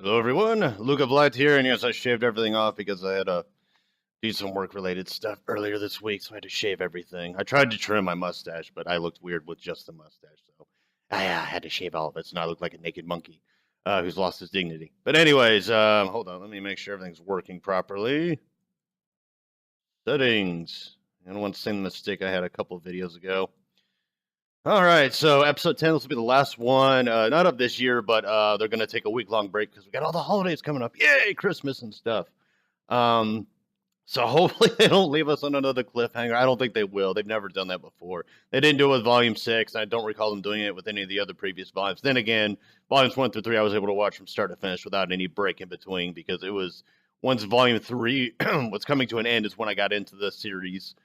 Hello everyone, Luke of Light here, and yes, I shaved everything off because I had to do some work-related stuff earlier this week, so I had to shave everything. I tried to trim my mustache, but I looked weird with just the mustache, so I had to shave all of it, so now I look like a naked monkey who's lost his dignity. But anyways, hold on, let me make sure everything's working properly. Settings. I don't want the same mistake I had a couple of videos ago. All right, so episode 10, this will be the last one, not of this year, but they're going to take a week-long break because we got all the holidays coming up. Yay, Christmas and stuff. So hopefully they don't leave us on another cliffhanger. I don't think they will. They've never done that before. They didn't do it with Volume 6. I don't recall them doing it with any of the other previous volumes. Then again, Volumes 1 through 3, I was able to watch from start to finish without any break in between because it was, once Volume 3 was coming to an end is when I got into the series.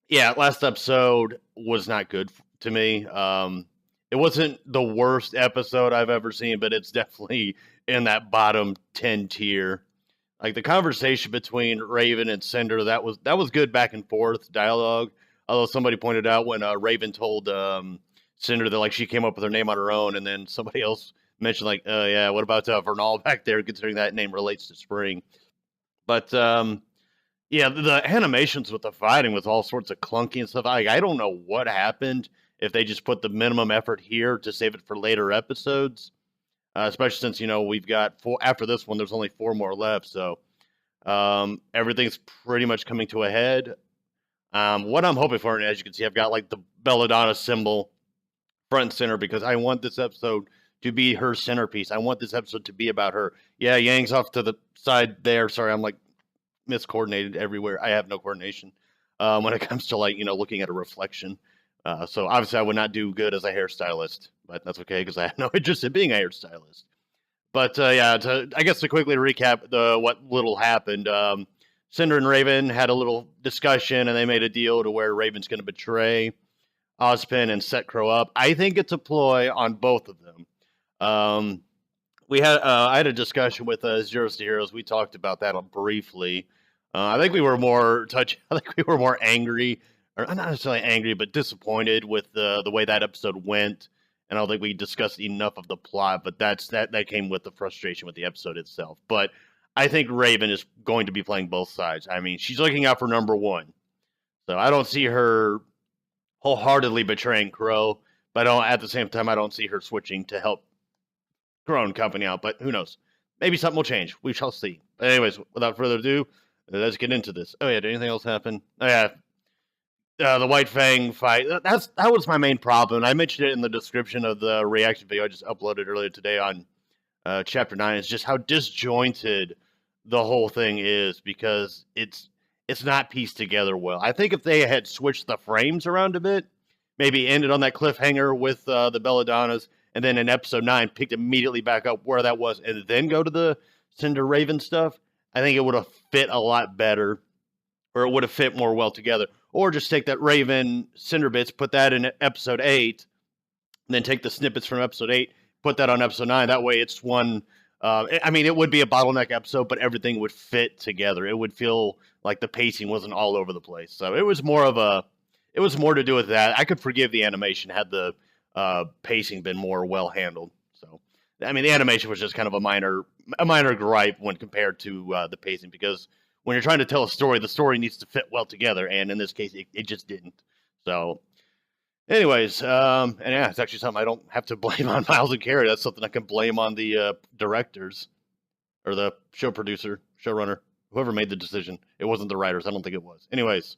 Yeah, last episode was not good to me. It wasn't the worst episode I've ever seen, but it's definitely in that bottom 10 tier. Like the conversation between Raven and Cinder, that was good back and forth dialogue. Although somebody pointed out when Raven told Cinder that like she came up with her name on her own, and then somebody else mentioned like, yeah, what about Vernal back there? Considering that name relates to spring, but yeah, the animations with the fighting was all sorts of clunky and stuff. I don't know what happened if they just put the minimum effort here to save it for later episodes. Especially since, we've got four, after this one, there's only 4 more left. So everything's pretty much coming to a head. What I'm hoping for, and as you can see, I've got like the Belladonna symbol front and center because I want this episode to be her centerpiece. I want this episode to be about her. Yeah, Yang's off to the side there. Sorry, I'm like miscoordinated everywhere. I have no coordination when it comes to looking at a reflection. So obviously I would not do good as a hairstylist, but that's okay because I have no interest in being a hairstylist. But yeah, I guess to quickly recap what little happened, Cinder and Raven had a little discussion and they made a deal to where Raven's going to betray Ozpin and set Crow up. I think it's a ploy on both of them. I had a discussion with Zeros to Heroes. We talked about that briefly. I think we were more angry, or not necessarily angry, but disappointed with the way that episode went. And I don't think we discussed enough of the plot, but that came with the frustration with the episode itself. But I think Raven is going to be playing both sides. I mean, she's looking out for number one. So I don't see her wholeheartedly betraying Crow, but at the same time, I don't see her switching to help Crow and company out. But who knows? Maybe something will change. We shall see. But anyways, without further ado, let's get into this. Oh yeah, did anything else happen? Oh yeah, the White Fang fight. That was my main problem. I mentioned it in the description of the reaction video I just uploaded earlier today on Chapter 9. It's just how disjointed the whole thing is because it's not pieced together well. I think if they had switched the frames around a bit, maybe ended on that cliffhanger with the Belladonnas, and then in episode 9 picked immediately back up where that was, and then go to the Cinder Raven stuff, I think it would have fit a lot better, or it would have fit more well together. Or just take that Raven Cinder bits, put that in episode 8, and then take the snippets from episode 8, put that on episode 9. That way it's one. I mean, it would be a bottleneck episode, but everything would fit together. It would feel like the pacing wasn't all over the place. So it was more to do with that. I could forgive the animation had the pacing been more well handled. So, I mean, the animation was just kind of a minor gripe when compared to the pacing, because when you're trying to tell a story, the story needs to fit well together, and in this case, it just didn't. So, anyways, and yeah, it's actually something I don't have to blame on Miles and Carey. That's something I can blame on the directors or the show producer, showrunner, whoever made the decision. It wasn't the writers. I don't think it was. Anyways,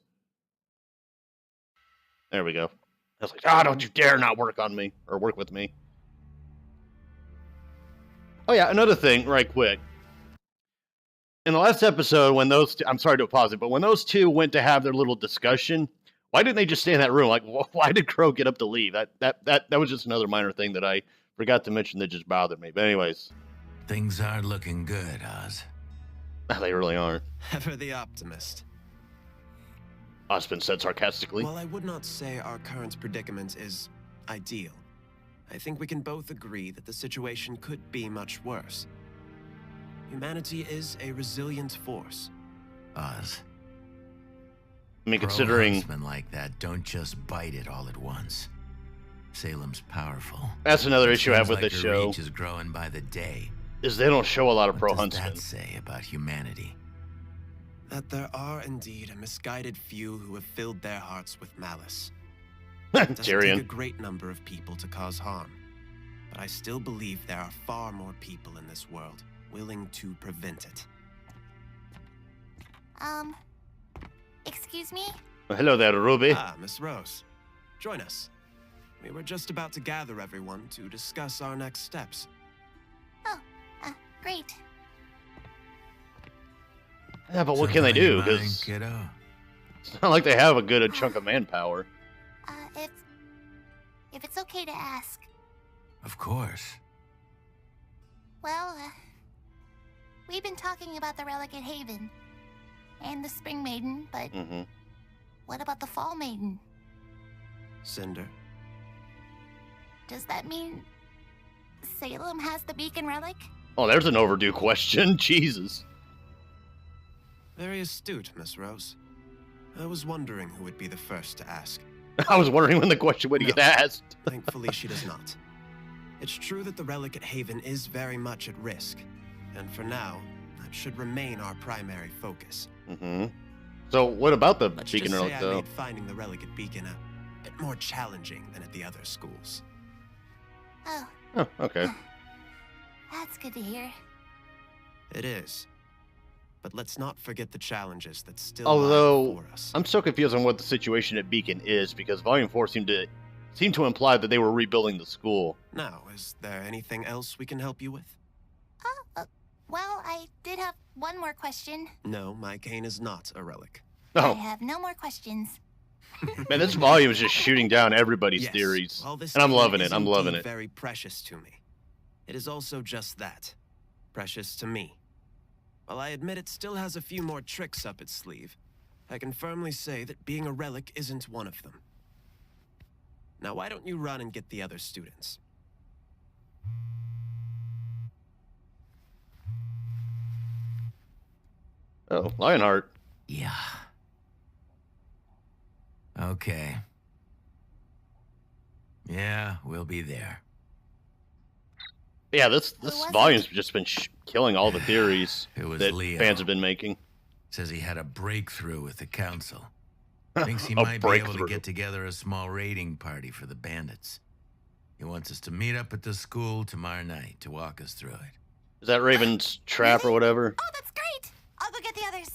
there we go. I was like, don't you dare not work on me or work with me. Oh yeah, another thing, right quick. In the last episode, when I'm sorry to pause it, but when those two went to have their little discussion, why didn't they just stay in that room? Like, why did Crow get up to leave? That was just another minor thing that I forgot to mention that just bothered me. But anyways. Things aren't looking good, Oz. They really aren't. Ever the optimist. Ozpin said sarcastically. While I would not say our current predicament is ideal, I think we can both agree that the situation could be much worse. Humanity is a resilient force. Oz. I mean, considering huntsmen like that don't just bite it all at once. Salem's powerful. That's another issue I have Seems with like this her show. reach is growing by the day. Is they don't show a lot of What pro does huntsmen. that say about humanity? That there are indeed a misguided few who have filled their hearts with malice. It doesn't take a Tyrion. great number of people to cause harm, but I still believe there are far more people in this world willing to prevent it. Excuse me? Well, hello there, Ruby. Ah, Miss Rose. Join us. We were just about to gather everyone to discuss our next steps. Oh, great. Yeah, but what can they do? Something in mind, Because kiddo? it's not like they have a good chunk of manpower. If it's okay to ask. Of course. Well, we've been talking about the Relic at Haven. And the Spring Maiden, but Mm-hmm. what about the Fall Maiden? Cinder. Does that mean Salem has the Beacon Relic? Oh, there's an overdue question. Jesus. Very astute, Miss Rose. I was wondering who would be the first to ask. I was wondering when the question would get No. asked. Thankfully, she does not. It's true that the Relic at Haven is very much at risk, and for now, that should remain our primary focus. Mm-hmm. So what about the Let's Beacon just say Relic, I though? made finding the Relic at Beacon a bit more challenging than at the other schools. Oh, Oh, okay. that's good to hear. It is. But let's not forget the challenges that still Although, lie before us. I'm so confused on what the situation at Beacon is, because Volume 4 seemed to imply that they were rebuilding the school. Now, is there anything else we can help you with? Well, I did have one more question. No, my cane is not a relic. I Oh, have no more questions. man, this volume is just shooting down everybody's Yes, theories. while this And I'm cane loving it, is I'm loving indeed it. Very precious to me. It is also just that. Precious to me. While I admit it still has a few more tricks up its sleeve, I can firmly say that being a relic isn't one of them. Now why don't you run and get the other students? Oh, Lionheart. Yeah. Okay. Yeah, we'll be there. Yeah, this was volume's just been killing all the theories It was that Leo. fans have been making. Says he had a breakthrough with the council. Thinks he A might be able to breakthrough. get together a small raiding party for the bandits. He wants us to meet up at the school tomorrow night to walk us through it. Is that Raven's trap or whatever? Oh, that's great! I'll go get the others.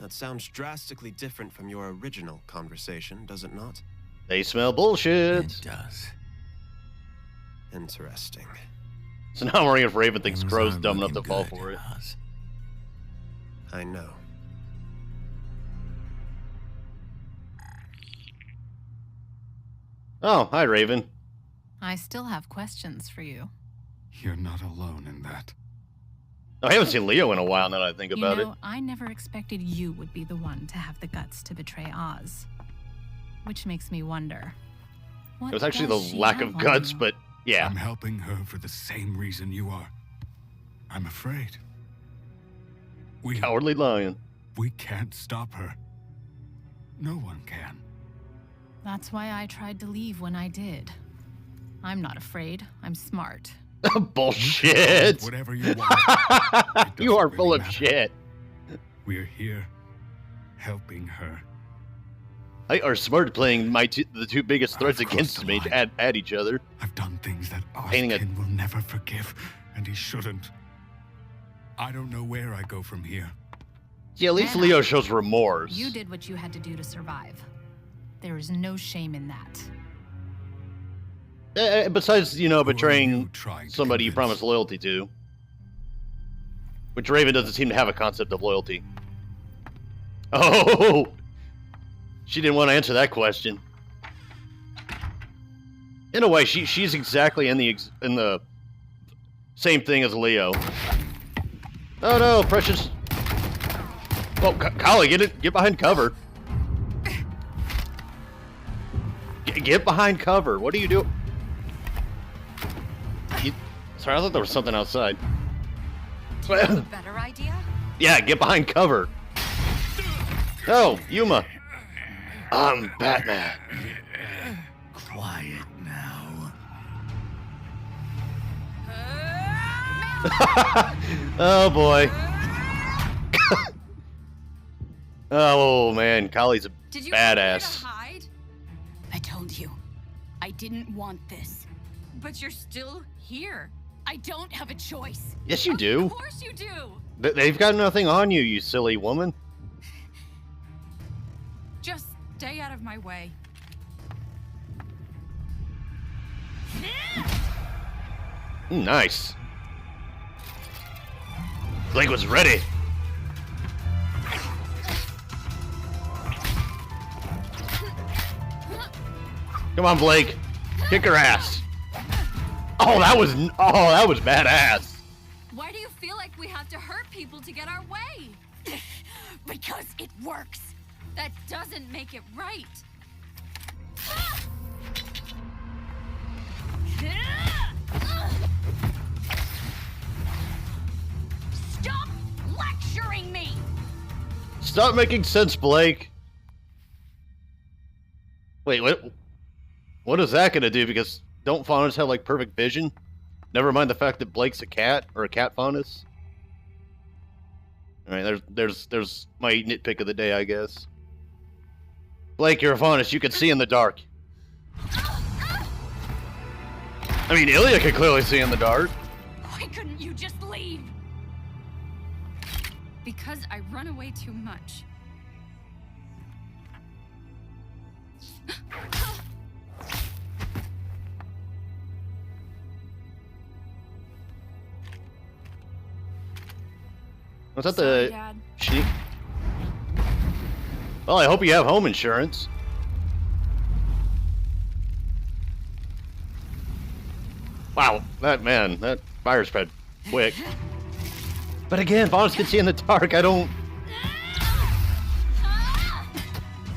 That sounds drastically different from your original conversation, does it not? They smell bullshit. It does. Interesting. So now I'm wondering if Raven thinks Things Crow's aren't dumb enough to looking fall good, for it. Oz. I know. Oh, hi, Raven. I still have questions for you. You're not alone in that. Oh, I haven't seen Leo in a while now that I think about it. I never expected you would be the one to have the guts to betray Oz. Which makes me wonder. What It was actually does the she lack have of on guts, you? but yeah. I'm helping her for the same reason you are. I'm afraid. Cowardly Lion. We can't stop her. No one can. That's why I tried to leave when I did. I'm not afraid. I'm smart. Bullshit. Whatever you want. You are doesn't full really of matter. shit. We're here, helping her. I are smart playing the two biggest threats I've against crossed me the to line. add each other. I've done things that Painting a- Ozkin will never forgive, and he shouldn't. I don't know where I go from here. Yeah, at least Man, Leo shows remorse. You did what you had to do to survive. There is no shame in that. Besides, Who are betraying you trying to somebody you convince? promised loyalty to. Which Raven doesn't seem to have a concept of loyalty. Oh! She didn't want to answer that question. In a way, she's exactly in the same thing as Leo. Oh no, Precious! Oh, Kali, get behind cover. Get behind cover. What are you doing? Sorry, I thought there was something outside. Better idea? Yeah, get behind cover. Oh, Yuma. I'm Batman. Quiet now. Oh boy. Oh man, Kali's a Did you badass. To hide? I told you, I didn't want this. But you're still here. I don't have a choice. Yes, you do. Of course you do. They've got nothing on you, you silly woman. Just stay out of my way. Nice. Blake was ready. Come on, Blake. Kick her ass. Oh, that was badass. Why do you feel like we have to hurt people to get our way? Because it works. That doesn't make it right. Stop lecturing me! Stop making sense, Blake. Wait, what is that gonna do? Because don't faunas have like perfect vision? Never mind the fact that Blake's a cat or a cat faunus. All right, there's my nitpick of the day, I guess. Blake, you're a faunus. You can see in the dark. I mean, Ilya can clearly see in the dark. Why couldn't you just leave? Because I run away too much. Was that Sorry, the Dad. sheep? Well, I hope you have home insurance. Wow, that fire spread quick. But again, faunus can see in the dark. I don't.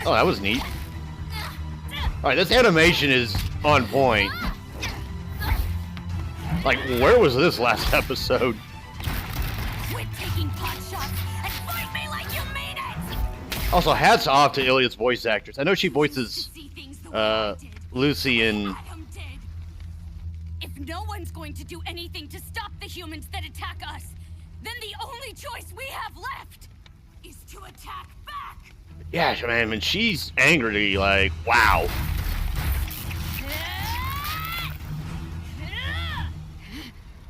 Oh, that was neat. All right, this animation is on point. Like, where was this last episode? Quit taking pot shots and fight me like you mean it! Also, hats off to Ilya's voice actress. I know she voices See things the way I did. Lucy in. Adam did. If no one's going to do anything to stop the humans that attack us, then the only choice we have left is to attack back. Yeah, man, and she's angry, like, wow.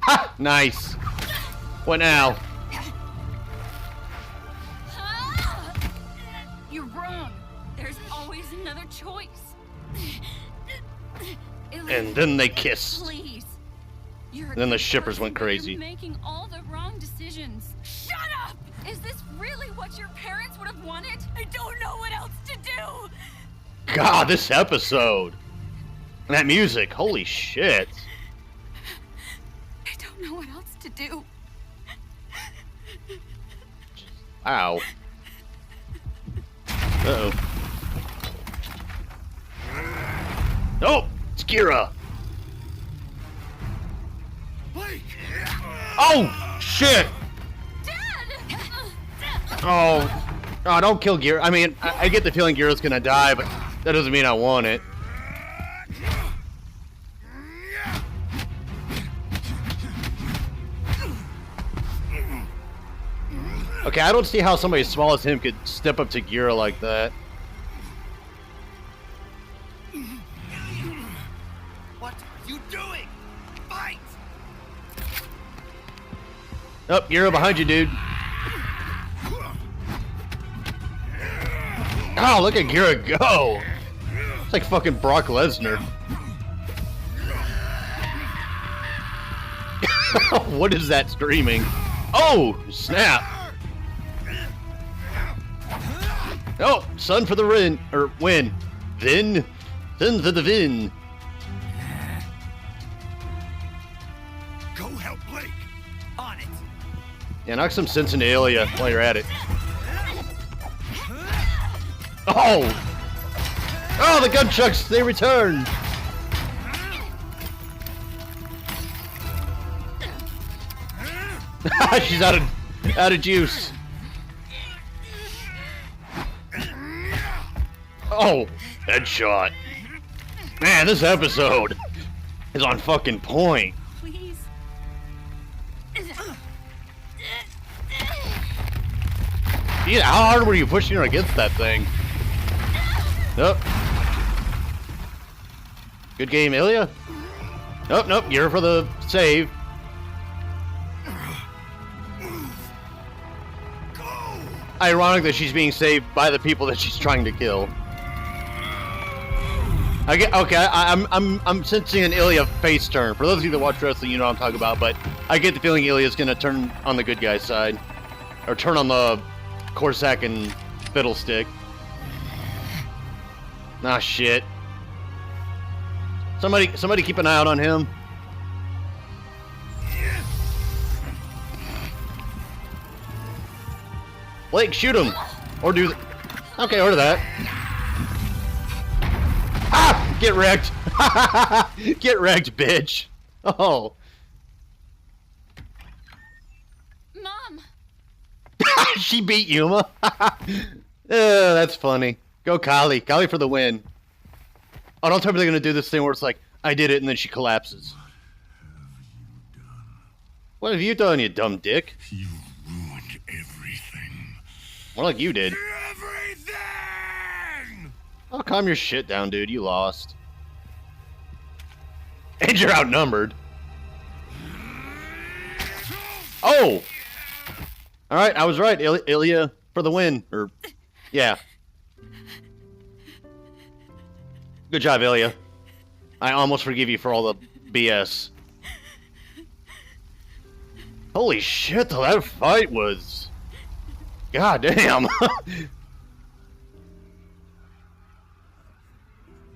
Ha! Nice. What now? You're wrong. There's always another choice. And then they kiss. Please. You're a Then the good shippers person, went but you're crazy. making all the wrong decisions. Shut up! Is this really what your parents would have wanted? I don't know what else to do. God, this episode. And that music, holy shit. I don't know what else to do. Wow. Uh-oh. Oh, it's Kira. Blake! Oh, shit. Oh, don't kill Gira. I mean, I get the feeling Gira's gonna die, but that doesn't mean I want it. Okay, I don't see how somebody as small as him could step up to Gira like that. What are you doing? Fight! Oh, Gira behind you, dude. Oh, look at Gira go! It's like fucking Brock Lesnar. What is that screaming? Oh, snap! Oh, sun for the win, or win. Vin? Sun for the win. Go help Blake! On it! Yeah, knock some sense into Ilya while you're at it. Oh! Oh, the gunchucks, they return! She's out of juice. Oh, headshot. Man, this episode is on fucking point. Please. Yeah, how hard were you pushing her against that thing? Nope. Good game, Ilya. Nope, nope, you're for the save. Ironic that she's being saved by the people that she's trying to kill. I'm sensing an Ilya face turn. For those of you that watch wrestling, you know what I'm talking about, but I get the feeling Ilya's gonna turn on the good guy's side. Or turn on the Corsac and Fiddlestick. Ah, shit. Somebody keep an eye out on him. Blake, shoot him! Or do... Okay, or that. Ah! Get wrecked! Get wrecked, bitch! Oh. Mom! She beat Yuma? That's funny. Go Kali. Kali for the win. Oh, don't tell me they're gonna do this thing where it's like, I did it, and then she collapses. What have you done, you dumb dick? You ruined everything. More like you did. Everything! Oh, calm your shit down, dude. You lost. And you're outnumbered. Oh! Alright, I was right. Ilya for the win. Or, yeah. Good job, Ilya. I almost forgive you for all the BS. Holy shit, though. That fight was... God damn.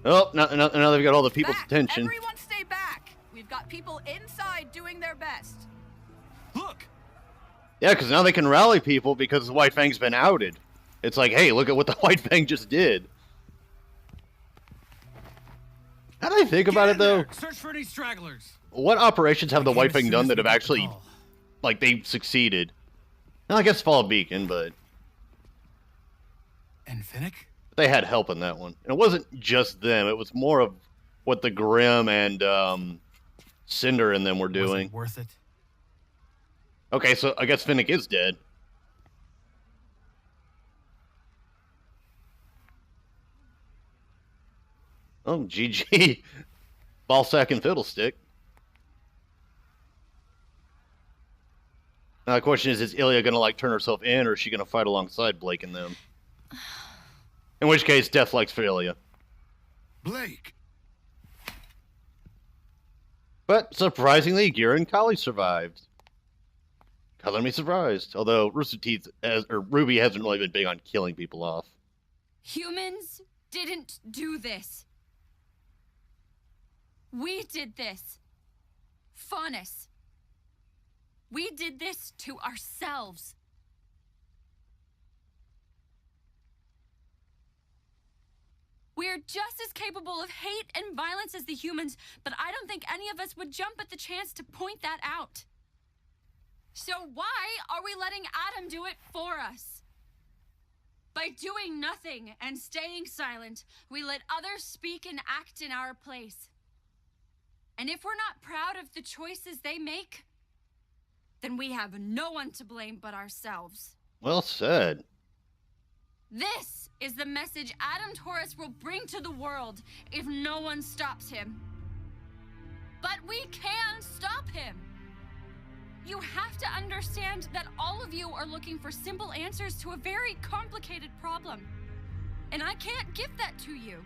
Oh, now they've got all the people's attention. Everyone stay back. We've got people inside doing their best. Look! Yeah, because now they can rally people because the White Fang's been outed. It's like, hey, look at what the White Fang just did. How do I think about it, though? Search for any stragglers. What operations have the White Fang done that have actually, like, they've succeeded? Well, I guess Fall Beacon, but... And Finnick? They had help in that one. And it wasn't just them. It was more of what the Grimm and Cinder and them were doing. Was it worth it? Okay, so I guess Finnick is dead. Oh, GG. Ballsack and Fiddlestick. Now the question is Ilya going to, like, turn herself in, or is she going to fight alongside Blake and them? In which case, death likes for Ilya. Blake! But, surprisingly, Gira and Kali survived. Color me surprised. Although, Rooster Teeth, or Ruby hasn't really been big on killing people off. Humans didn't do this. We did this. Faunus. We did this to ourselves. We're just as capable of hate and violence as the humans, but I don't think any of us would jump at the chance to point that out. So why are we letting Adam do it for us? By doing nothing and staying silent, we let others speak and act in our place. And if we're not proud of the choices they make, then we have no one to blame but ourselves. Well said. This is the message Adam Taurus will bring to the world if no one stops him. But we can stop him. You have to understand that all of you are looking for simple answers to a very complicated problem. And I can't give that to you.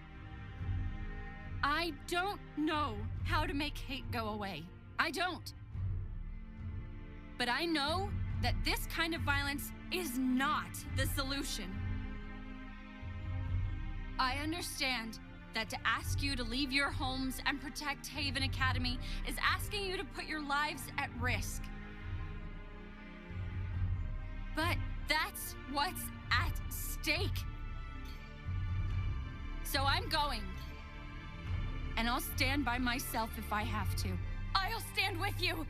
I don't know how to make hate go away. I don't. But I know that this kind of violence is not the solution. I understand that to ask you to leave your homes and protect Haven Academy is asking you to put your lives at risk. But that's what's at stake. So I'm going. And I'll stand by myself if I have to. I'll stand with you.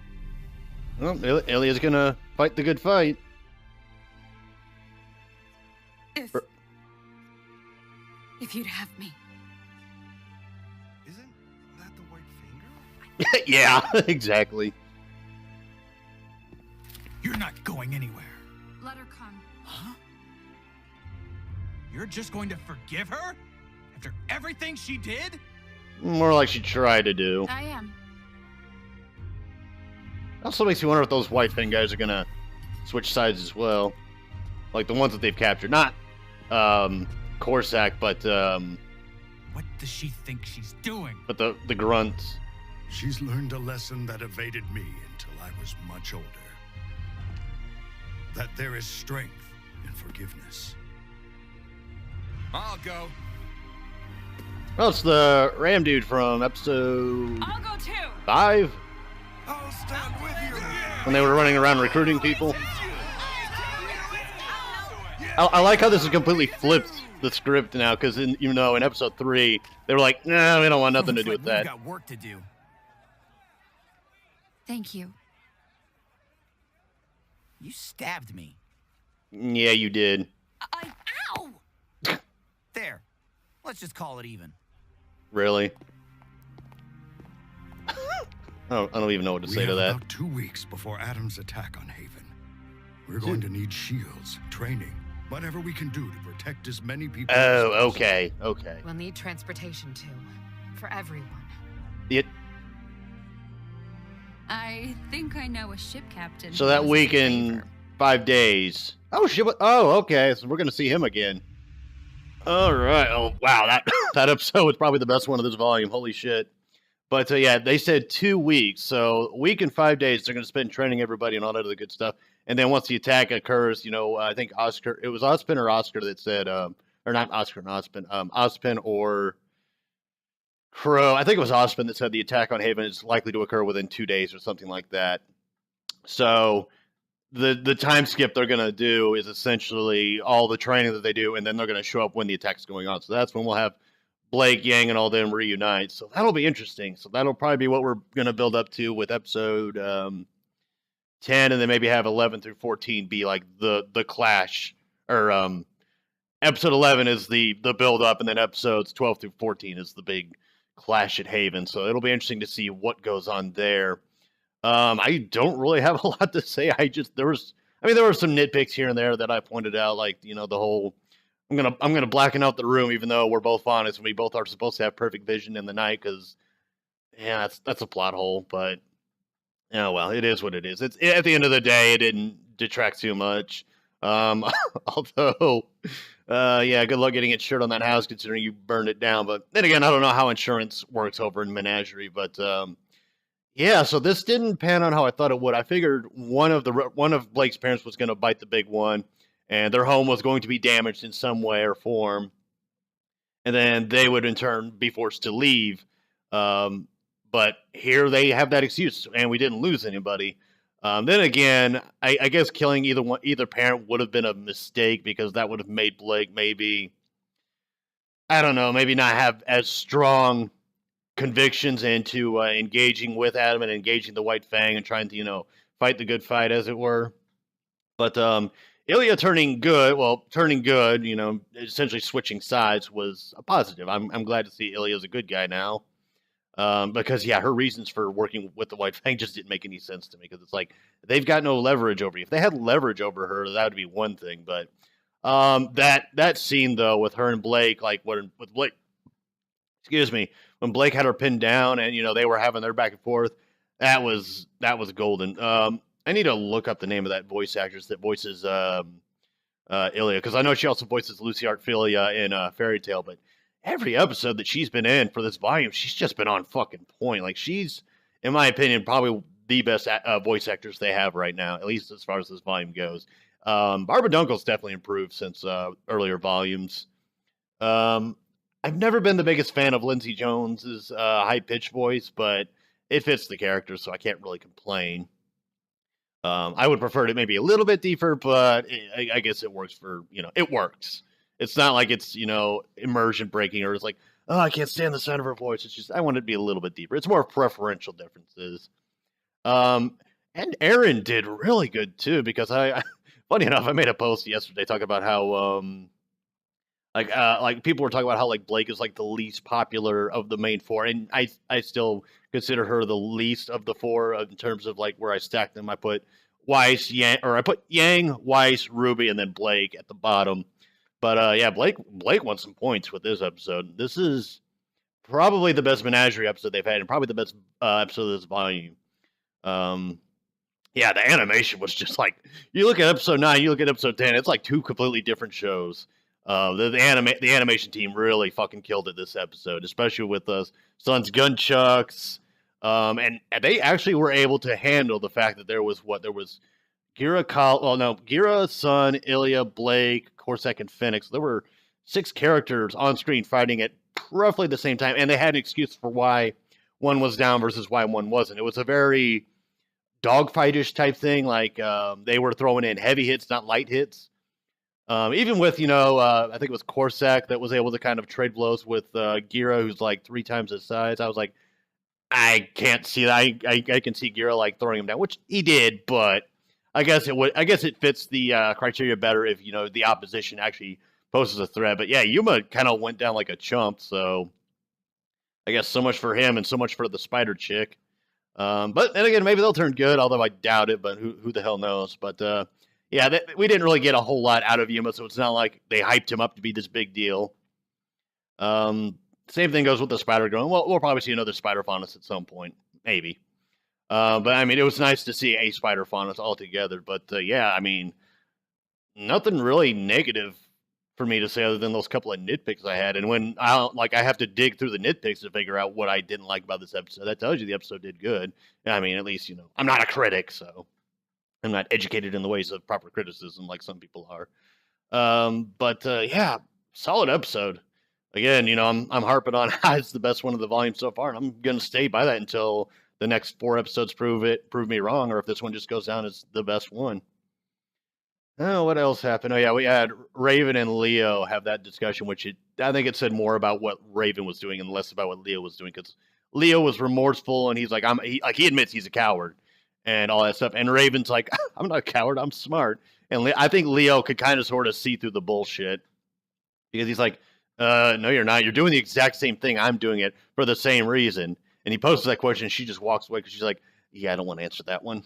Well, Ilya's gonna fight the good fight. if you'd have me. Isn't that the white finger? Yeah, exactly. You're not going anywhere. Let her come. Huh? You're just going to forgive her? After everything she did? More like she tried to do. I am. Also makes me wonder if those White Fang guys are gonna switch sides as well. Like the ones that they've captured. Not Corsac, but What does she think she's doing? but the grunts. She's learned a lesson that evaded me until I was much older. That there is strength in forgiveness. I'll go. Well, it's the Ram dude from episode I'll go too. 5 I'll stand with you. when they were running around recruiting people. I like how this is completely flipped the script now, because even though in episode 3 they were like, "Nah, we don't want nothing to do with We've that." got work to do. Thank you. You stabbed me. Yeah, you did. Ow! There. Let's just call it even. Really? I don't even know what to say We to have that. about 2 weeks before Adam's attack on Haven. We're going to need shields, training, whatever we can do to protect as many people. Oh, as okay, okay. We'll need transportation too. For everyone. It, I think I know a ship captain. so who that owes us week a in favor. 5 days. Oh shit! Oh, okay. So we're gonna see him again. All right. Oh wow, that that episode was probably the best one of this volume. Holy shit! But yeah, they said 2 weeks. So a week and 5 days, they're gonna spend training everybody and all that other good stuff. And then once the attack occurs, you know, I think Oscar, it was Ozpin or Oscar that said, or not Oscar and Ozpin, Ozpin or Crow. I think it was Ozpin that said the attack on Haven is likely to occur within 2 days or something like that. So the time skip they're going to do is essentially all the training that they do, and then they're going to show up when the attack's going on. So that's when we'll have Blake, Yang, and all them reunite. So that'll be interesting. So that'll probably be what we're going to build up to with episode 10, and then maybe have 11 through 14 be like the clash, or episode 11 is the build up, and then episodes 12 through 14 is the big clash at Haven. So it'll be interesting to see what goes on there. I don't really have a lot to say. There were some nitpicks here and there that I pointed out, like, you know, the whole I'm gonna blacken out the room, even though we're both honest and we both are supposed to have perfect vision in the night, because yeah, that's a plot hole. But yeah, well, it is what it is. It's at the end of the day, it didn't detract too much. Although, yeah, good luck getting insured on that house, considering you burned it down. But then again, I don't know how insurance works over in Menagerie. But yeah, so this didn't pan out how I thought it would. I figured one of Blake's parents was going to bite the big one, and their home was going to be damaged in some way or form, and then they would in turn be forced to leave. But here they have that excuse, and we didn't lose anybody. Then again, I guess killing either parent would have been a mistake, because that would have made Blake maybe, I don't know, maybe not have as strong convictions into engaging with Adam and engaging the White Fang and trying to, you know, fight the good fight, as it were. But Ilya turning good, you know, essentially switching sides was a positive. I'm glad to see Ilya as a good guy now. Because yeah, her reasons for working with the White Fang just didn't make any sense to me, because it's like they've got no leverage over you. If they had leverage over her, that would be one thing. But that scene though with her and Blake, like with Blake, excuse me, when Blake had her pinned down and, you know, they were having their back and forth, that was golden. I need to look up the name of that voice actress that voices Ilya, because I know she also voices Lucy Artfilia in Fairy Tale, but every episode that she's been in for this volume, she's just been on fucking point. Like, she's, in my opinion, probably the best voice actress they have right now, at least as far as this volume goes. Barbara Dunkel's definitely improved since earlier volumes. I've never been the biggest fan of Lindsay Jones's high-pitched voice, but it fits the character, so I can't really complain. I would prefer it maybe a little bit deeper, but I guess it works for, you know, it works. It's not like it's, you know, immersion breaking, or it's like, oh, I can't stand the sound of her voice. It's just, I want it to be a little bit deeper. It's more preferential differences. And Aaron did really good too, because funny enough, I made a post yesterday talking about how Like people were talking about how like Blake is like the least popular of the main four, and I still consider her the least of the four in terms of like where I stack them. I put Weiss, I put Yang, Weiss, Ruby, and then Blake at the bottom. But yeah, Blake won some points with this episode. This is probably the best Menagerie episode they've had, and probably the best episode of this volume. Yeah, the animation was just like, you look at episode 9, you look at episode 10, it's like two completely different shows. The animation team really fucking killed it this episode, especially with Sun's gunchucks. And they actually were able to handle the fact that there was Gira, Sun, Ilya, Blake, Corsac, and Phoenix. There were 6 characters on screen fighting at roughly the same time, and they had an excuse for why one was down versus why one wasn't. It was a very dogfightish type thing, like they were throwing in heavy hits, not light hits. Even with, I think it was Corsac that was able to kind of trade blows with Gira, who's like 3 times his size. I was like, I can't see that. I can see Gira like throwing him down, which he did, but I guess it fits the criteria better if the opposition actually poses a threat. But yeah, Yuma kind of went down like a chump, so I guess so much for him and so much for the spider chick. But then again, maybe they'll turn good, although I doubt it. But who the hell knows? But yeah, we didn't really get a whole lot out of Yuma, so it's not like they hyped him up to be this big deal. Same thing goes with the spider going. Well, we'll probably see another spider faunus at some point, maybe. But I mean, it was nice to see a spider faunus altogether. But yeah, I mean, nothing really negative for me to say other than those couple of nitpicks I had. And when I have to dig through the nitpicks to figure out what I didn't like about this episode, that tells you the episode did good. I mean, at least I'm not a critic, so I'm not educated in the ways of proper criticism like some people are. But yeah, solid episode. Again, I'm harping on how it's the best one of the volume so far, and I'm gonna stay by that until the next 4 episodes prove me wrong, or if this one just goes down as the best one. Oh, what else happened? Oh yeah, we had Raven and Leo have that discussion, which I think it said more about what Raven was doing and less about what Leo was doing, because Leo was remorseful and he's like, he admits he's a coward and all that stuff, and Raven's like, I'm not a coward, I'm smart. And I think Leo could kind of sort of see through the bullshit, because he's like, no, you're not. You're doing the exact same thing. I'm doing it for the same reason. And he poses that question, and she just walks away because she's like, yeah, I don't want to answer that one.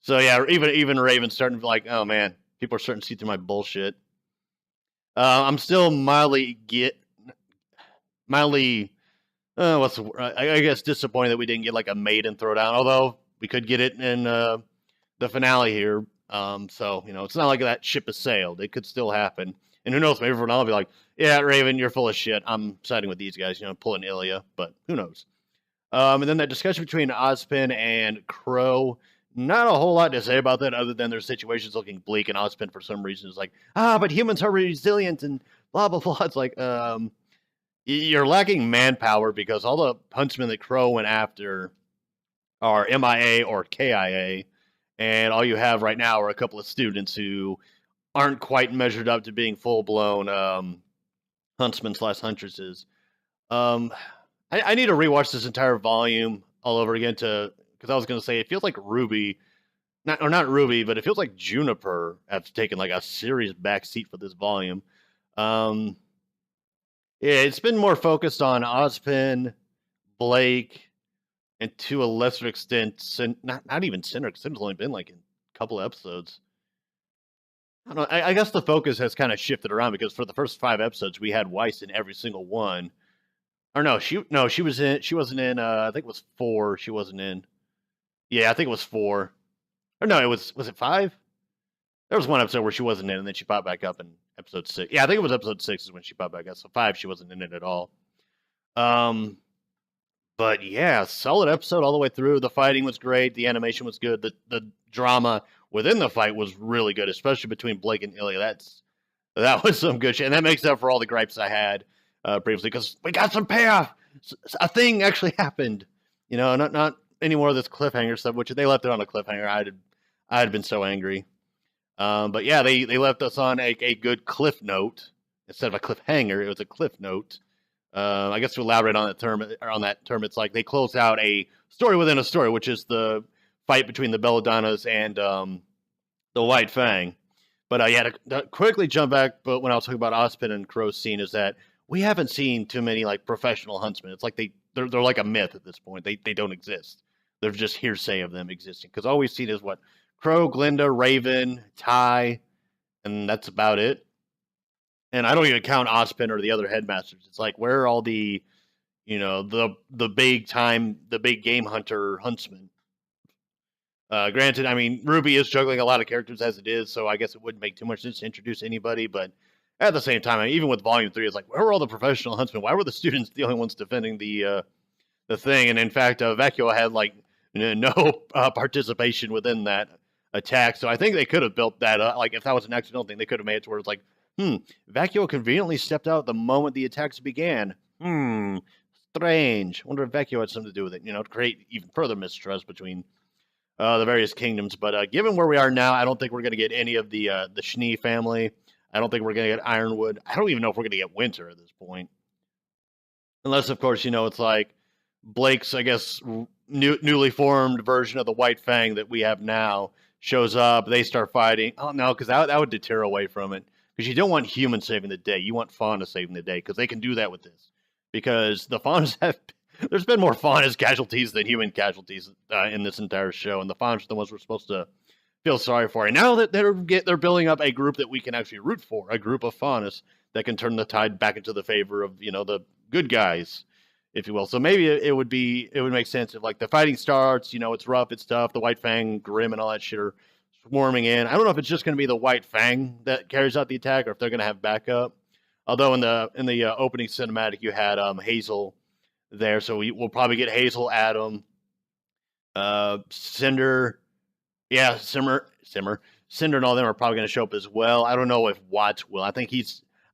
So yeah, even Raven's starting to be like, oh man, people are starting to see through my bullshit. I'm still mildly, what's the word? I guess disappointed that we didn't get like a maiden throwdown, although we could get it in the finale here. So it's not like that ship has sailed. It could still happen. And who knows, maybe Ronaldo will be like, yeah, Raven, you're full of shit. I'm siding with these guys, pulling Ilya, but who knows? And then that discussion between Ozpin and Crow, not a whole lot to say about that other than their situation's looking bleak, and Ozpin for some reason is like, but humans are resilient and blah, blah, blah. It's like, you're lacking manpower because all the huntsmen that Crow went after are MIA or KIA, and all you have right now are a couple of students who aren't quite measured up to being full-blown huntsmen/huntresses. I need to rewatch this entire volume all over again because I was going to say it feels like Ruby, not Ruby, but it feels like Juniper has taken like a serious backseat for this volume. Yeah, it's been more focused on Ozpin, Blake, and to a lesser extent, not even Cinder, because Cinder's only been like in a couple of episodes. I don't know. I guess the focus has kind of shifted around because for the first 5 episodes, we had Weiss in every single one. Or no, she was in. She wasn't in. I think it was 4. She wasn't in. Yeah, I think it was 4. Or no, was it 5? There was one episode where she wasn't in, and then she popped back up in episode 6. Yeah, I think it was episode 6 is when she popped back up. So 5, she wasn't in it at all. But yeah, solid episode all the way through. The fighting was great. The animation was good. The drama within the fight was really good, especially between Blake and Ilya. That was some good shit, and that makes up for all the gripes I had previously, because we got some payoff. A thing actually happened. Not any more of this cliffhanger stuff, which they left it on a cliffhanger. I'd have been so angry. But yeah, they left us on a good cliff note instead of a cliffhanger. It was a cliff note. I guess to elaborate on that term, it's like they closed out a story within a story, which is the fight between the Belladonnas and the White Fang. But yeah, to quickly jump back, but when I was talking about Ozpin and Crow's scene, is that we haven't seen too many like professional huntsmen. It's like they're like a myth at this point. They don't exist. They're just hearsay of them existing. Because all we've seen is what Crow, Glinda, Raven, Ty, and that's about it. And I don't even count Ozpin or the other headmasters. It's like, where are all the, the big game huntsmen? Granted, I mean, RWBY is juggling a lot of characters as it is, so I guess it wouldn't make too much sense to introduce anybody. But at the same time, I mean, even with Volume 3, it's like, where were all the professional huntsmen? Why were the students the only ones defending the thing? And in fact, Vecchio had like no participation within that attack. So I think they could have built that up. Like, if that was an accidental thing, they could have made it to where it's like, Vecchio conveniently stepped out the moment the attacks began. Strange. Wonder if Vecchio had something to do with it, to create even further mistrust between the various kingdoms. But given where we are now, I don't think we're going to get any of the Schnee family. I don't think we're going to get Ironwood. I don't even know if we're going to get Winter at this point. Unless, of course, it's like Blake's, I guess, newly formed version of the White Fang that we have now shows up. They start fighting. Oh, no, because that would deter away from it. Because you don't want humans saving the day. You want fauna saving the day, because they can do that with this. Because the faunas there's been more faunas casualties than human casualties in this entire show, and the faunas are the ones we're supposed to feel sorry for. And now that they're building up a group that we can actually root for, a group of faunas that can turn the tide back into the favor of the good guys, if you will. So maybe it would make sense if like the fighting starts, it's rough, it's tough, the White Fang, Grim, and all that shit are swarming in. I don't know if it's just going to be the White Fang that carries out the attack, or if they're going to have backup. Although in the opening cinematic you had Hazel there, so we'll probably get Hazel, Adam, Cinder, Simmer, Cinder, and all them are probably going to show up as well. I don't know if Watts will. I think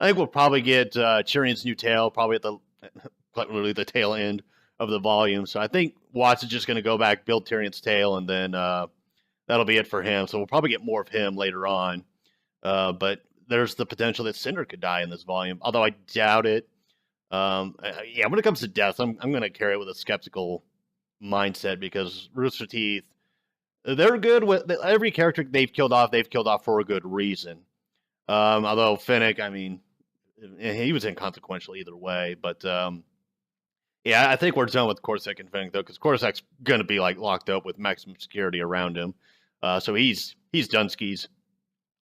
we'll probably get Tyrion's new tail, probably at literally the tail end of the volume. So I think Watts is just going to go back, build Tyrion's tail, and then that'll be it for him. So we'll probably get more of him later on. But there's the potential that Cinder could die in this volume, although I doubt it. When it comes to deaths, I'm going to carry it with a skeptical mindset, because Rooster Teeth, they're good with every character they've killed off for a good reason. Although Finnick, I mean, he was inconsequential either way. But I think we're done with Corsac and Finnick, though, because Corsac's going to be like locked up with maximum security around him. So he's done skis.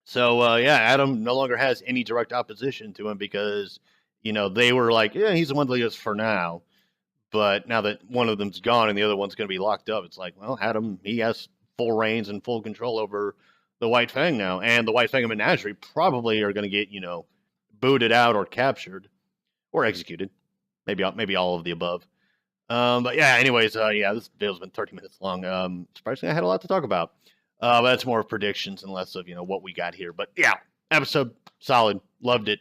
So Adam no longer has any direct opposition to him, because they were like, he's the one to lead us for now. But now that one of them's gone and the other one's going to be locked up, it's like, well, Adam, he has full reins and full control over the White Fang now. And the White Fang Menagerie probably are going to get, booted out or captured or executed. Maybe all of the above. But anyways, this video's been 30 minutes long. Surprisingly, I had a lot to talk about. But that's more of predictions and less of, what we got here. But episode solid. Loved it.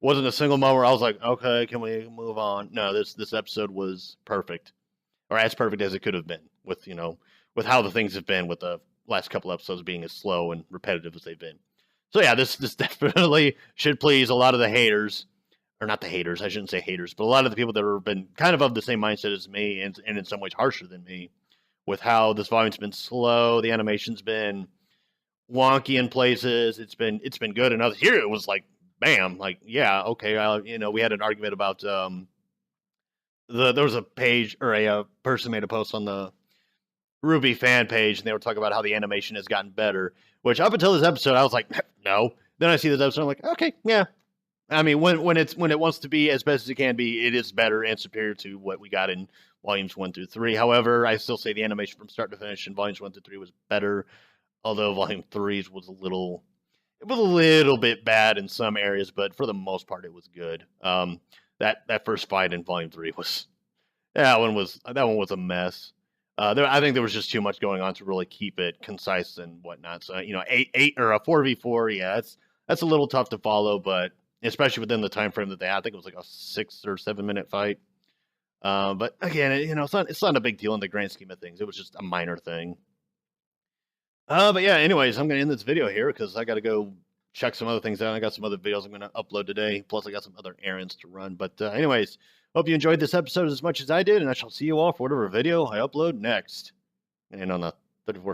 Wasn't a single moment where I was like, okay, can we move on? No, this episode was perfect, or as perfect as it could have been, with how the things have been, with the last couple episodes being as slow and repetitive as they've been. So this definitely should please a lot of the haters, or not the haters, I shouldn't say haters, but a lot of the people that have been kind of the same mindset as me, and in some ways harsher than me, with how this volume's been slow, the animation's been wonky in places, it's been good in others. Here it was like, bam, like, okay, we had an argument about there was a page, or a person made a post on the RWBY fan page, and they were talking about how the animation has gotten better, which up until this episode I was like, no. Then I see this episode, I'm like, okay, yeah. I mean, when it wants to be as best as it can be, it is better and superior to what we got in volumes 1 through 3. However, I still say the animation from start to finish in volumes 1 through 3 was better, although volume 3's was a little bit bad in some areas, but for the most part, it was good. That first fight in volume 3 that one was a mess. I think there was just too much going on to really keep it concise and whatnot. So 8 or a 4v4, that's a little tough to follow, but especially within the time frame that they had. I think it was like a 6 or 7 minute fight. But again, it's not a big deal in the grand scheme of things. It was just a minor thing. But anyways, I'm going to end this video here because I got to go check some other things out. I got some other videos I'm going to upload today. Plus, I got some other errands to run. But anyways, hope you enjoyed this episode as much as I did, and I shall see you all for whatever video I upload next. And on the 34th.